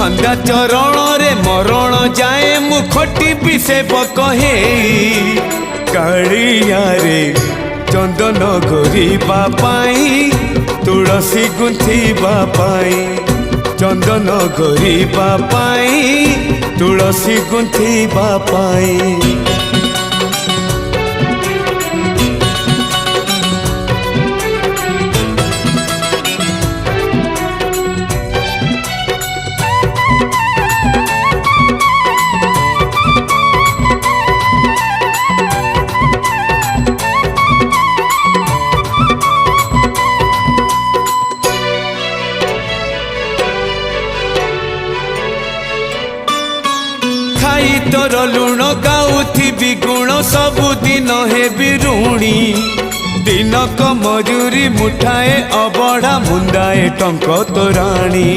छंदा चरण रे मरण जाए मुखटी विषेप कहे कालिया रे चंदन घोरिबा पाई तुलसी गुंथिबा पाई चंदन घोरिबा पाई तुलसी गुंथिबा पाई। खाई तोर लुण गाउथी गुण सबुदिन हे बिरुणी दिनक मजूरी मुठाए अबढ़ा मुंदाए टंक तोराणी।